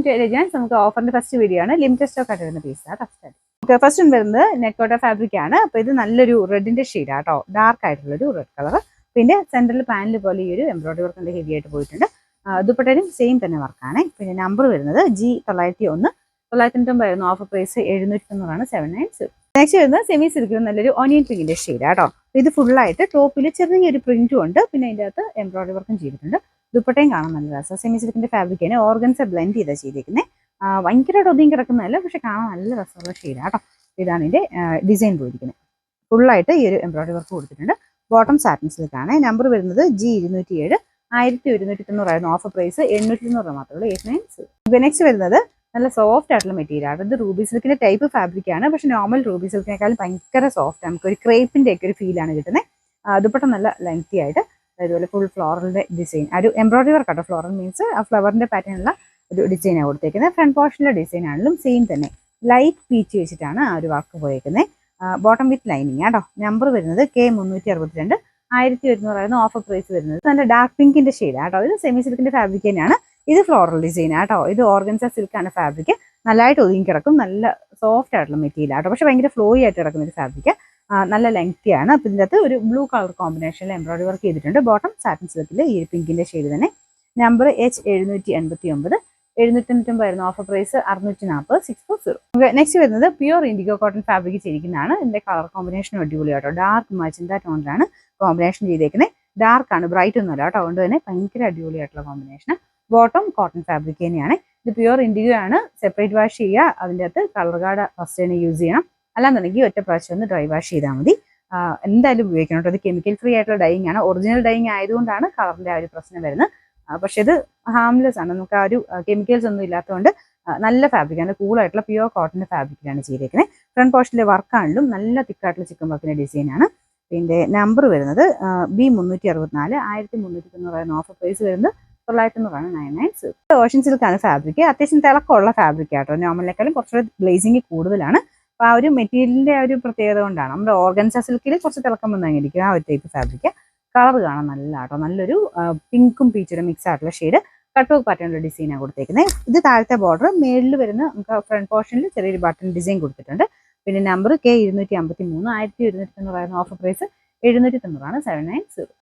To elegance. നമുക്ക് ഓഫറിന്റെ first video ആണ്. ലിമിറ്റഡ് സ്റ്റോക്ക് ആയിട്ട് വരുന്ന പീസ് ആണ്. നമുക്ക് ഫസ്റ്റ് വരുന്നത് നെക്കോട്ട ഫാബ്രിക് ആണ്. അപ്പോൾ ഇത് നല്ലൊരു റെഡിന്റെ ഷെയ്ഡാണ് കേട്ടോ, ഡാർക്ക് ആയിട്ടുള്ളൊരു റെഡ് കളർ. പിന്നെ സെൻട്രൽ പാനൽ പോലെ ഈ ഒരു എംബ്രോയിഡറി വർക്ക് ഹെവി ആയിട്ട് പോയിട്ടുണ്ട്. ദുപ്പട്ടയിലും സെയിം തന്നെ വർക്കാണ്. പിന്നെ നമ്പർ വരുന്നത് G901. 990 offer price 790 790. നെക്സ്റ്റ് വരുന്നത് സെമി സിൽക്കിൽ നല്ലൊരു ഓനിയൻ പിങ്കിന്റെ ഷെയ്ഡാണ് കേട്ടോ. ഇത് ഫുള്ളായിട്ട് ടോപ്പിൽ ചെറിയൊരു പ്രിന്റും ഉണ്ട്. പിന്നെ അതിൻ്റെ അകത്ത് എംബ്രോയിഡറി വർക്കും ചെയ്തിട്ടുണ്ട്. ദുപ്പട്ടയും കാണാൻ നല്ല രസം. സെമി സിൽക്കിന്റെ ഫാബ്രിക്കാണ്. ഓർഗൻസ ബ്ലെൻഡ് ചെയ്താണ് ചെയ്തേക്കുന്നത്. ഭയങ്കരമായിട്ട് ഒതുങ്ങി കിടക്കുന്നതല്ല, പക്ഷെ കാണാൻ നല്ല രസമുള്ള ഷെയ്ഡാണ് കേട്ടോ. ഇതാണ് ഇതിന്റെ ഡിസൈൻ പോയിരിക്കുന്നത്. ഫുള്ളായിട്ട് ഈ ഒരു എംബ്രോയിഡറി വർക്ക് കൊടുത്തിട്ടുണ്ട്. ബോട്ടം സാറ്റിൻ സിൽക്കാണ്. നമ്പർ വരുന്നത് G207. 1190 ഓഫർ പ്രൈസ് 890 മാത്രമേ ഉള്ളൂ. 890. നെക്സ്റ്റ് വരുന്നത് നല്ല സോഫ്റ്റ് ആയിട്ടുള്ള മെറ്റീരിയൽ ആണ്. ഇത് റൂബി സിൽക്കിന്റെ ടൈപ്പ് ഫാബ്രിക് ആണ്. പക്ഷെ നോർമൽ റൂബി സിൽക്കിനേക്കാളും ഭയങ്കര സോഫ്റ്റ്. നമുക്ക് ഒരു ക്രേപ്പിന്റെ ഒക്കെ ഒരു ഫീലാണ് കിട്ടുന്നത്. ദുപ്പട്ട നല്ല ലെങ്തി ആയിട്ട് അതുപോലെ ഫുൾ ഫ്ലോറലിന്റെ ഡിസൈൻ, ഒരു എംബ്രോയിഡറി വർക്ക് ആട്ടോ. ഫ്ലോറൽ മീൻസ് ആ ഫ്ലവറിന്റെ പാറ്റേണുള്ള ഒരു ഡിസൈനാണ് കൊടുത്തേക്കുന്നത്. ഫ്രണ്ട് പോർഷനിലെ ഡിസൈൻ ആണെങ്കിലും സെയിം തന്നെ ലൈറ്റ് പീച്ച് വെച്ചിട്ടാണ് ആ ഒരു വർക്ക് പോയേക്കുന്നത്. ബോട്ടം വിത്ത് ലൈനിങ് ആട്ടോ. നമ്പർ വരുന്നത് K362. 1100 ഓഫർ പ്രൈസ് വരുന്നത്. നല്ല ഡാർക്ക് പിങ്കിന്റെ ഷെയ്ഡ് ആട്ടോ. ഇത് സെമി സിൽക്കിന്റെ ഫാബ്രിക് തന്നെയാണ്. ഇത് ഫ്ലോറൽ ഡിസൈൻ ആട്ടോ. ഇത് ഓർഗൻസ സിൽക്കാണ് ഫാബ്രിക്. നല്ലതായിട്ട് ഒതുങ്ങി കിടക്കും. നല്ല സോഫ്റ്റ് ആയിട്ടുള്ള മെറ്റീരിയൽ ആട്ടോ. പക്ഷെ ഭയങ്കര ഫ്ലോയി ആയിട്ട് കിടക്കുന്ന ഒരു ഫാബ്രിക്. നല്ല ലെങ്തി ആണ്. അപ്പം ഇതിൻ്റെ അകത്ത് ഒരു ബ്ലൂ കളർ കോമ്പിനേഷനിൽ എംബ്രോയിഡറി വർക്ക് ചെയ്തിട്ടുണ്ട്. ബോട്ടം സാറ്റിൻ സിൽക്കിൽ ഈ പിങ്കിന്റെ ഷെയ്ഡ് തന്നെ. Number H789. 790 offer price 640 640. Next വരുന്നത് പ്യൂർ ഇൻഡിഗോ കോട്ടൺ ഫാബ്രിക് ചെയ്തിരിക്കുന്നതാണ്. ഇതിന്റെ കളർ കോമ്പിനേഷൻ അടിപൊളിയാട്ടോ. ഡാർക്ക് മജന്ത ടോണിലാണ് കോമ്പിനേഷൻ ചെയ്തേക്കുന്നത്. ഡാർക്ക് ആണ്, ബ്രൈറ്റ് ഒന്നുമല്ല കേട്ടോ. അതുകൊണ്ട് തന്നെ ഭയങ്കര അടിപൊളിയായിട്ടുള്ള കോമ്പിനേഷൻ. ബോട്ടം കോട്ടൺ ഫാബ്രിക് തന്നെയാണ്. ഇത് പ്യൂർ ഇൻഡിഗോ ആണ്. സെപ്പറേറ്റ് വാഷ് ചെയ്യുക. അതിൻ്റെ അകത്ത് കളർ കാർഡ് ഫസ്റ്റ് തന്നെ യൂസ് ചെയ്യണം. അല്ലാന്നുണ്ടെങ്കിൽ ഒറ്റ പ്രാവശ്യം ഒന്ന് ഡ്രൈ വാഷ് ചെയ്താൽ മതി. എന്തായാലും ഉപയോഗിക്കണം കേട്ടോ. ഇത് കെമിക്കൽ ഫ്രീ ആയിട്ടുള്ള ഡൈയിങ് ആണ്. ഒറിജിനൽ ഡൈയിങ് ആയതുകൊണ്ടാണ് കളറിന്റെ ആ ഒരു പ്രശ്നം വരുന്നത്. പക്ഷെ ഇത് ഹാംലെസ് ആണ്. നമുക്ക് ആ ഒരു കെമിക്കൽസ് ഒന്നും ഇല്ലാത്തതുകൊണ്ട് നല്ല ഫാബ്രിക്കാണ്. കൂളായിട്ടുള്ള പ്യൂർ കോട്ടന്റെ ഫാബ്രിക്കാണ് ചെയ്തേക്കുന്നത്. ഫ്രണ്ട് പോർഷനിലെ വർക്കാണെങ്കിലും നല്ല തിക്കായിട്ടുള്ള ചിക്കൻ വർക്കിന്റെ ഡിസൈനാണ്. പിന്നെ നമ്പർ വരുന്നത് B364. 1390 ഓഫർ പ്രൈസ് വരുന്നത് 990 990. ഓഷൻ സിൽക്കാണ് ഫാബ്രിക്. അത്യാവശ്യം തിളക്കമുള്ള ഫാബ്രിക് ആട്ടോ. നോർമലിനേക്കാളും കുറച്ചുകൂടെ ഗ്ലേസിങ് കൂടുതലാണ്. അപ്പോൾ ആ ഒരു മെറ്റീരിയലിന്റെ ആ ഒരു പ്രത്യേകത കൊണ്ടാണ്. നമ്മുടെ ഓർഗൻസ സിൽക്കിൽ കുറച്ച് തിളക്കം വന്നായിരിക്കും ആ ഒരു ടൈപ്പ് ഫാബ്രിക്. കളർ കാണാൻ നല്ല ആട്ടോ. നല്ലൊരു പിങ്കും പീച്ചും മിക്സ് ആയിട്ടുള്ള ഷെയ്ഡ്. കട്ട് വർക്ക് പാറ്റേണിലുള്ള ഡിസൈനാണ് കൊടുത്തേക്കുന്നത്. ഇത് താഴത്തെ ബോർഡർ. മേളിൽ വരുന്ന നമുക്ക് ഫ്രണ്ട് പോർഷനിൽ ചെറിയൊരു ബട്ടൺ ഡിസൈൻ കൊടുത്തിട്ടുണ്ട്. പിന്നെ നമ്പർ K253. 1190 offer price 790 790.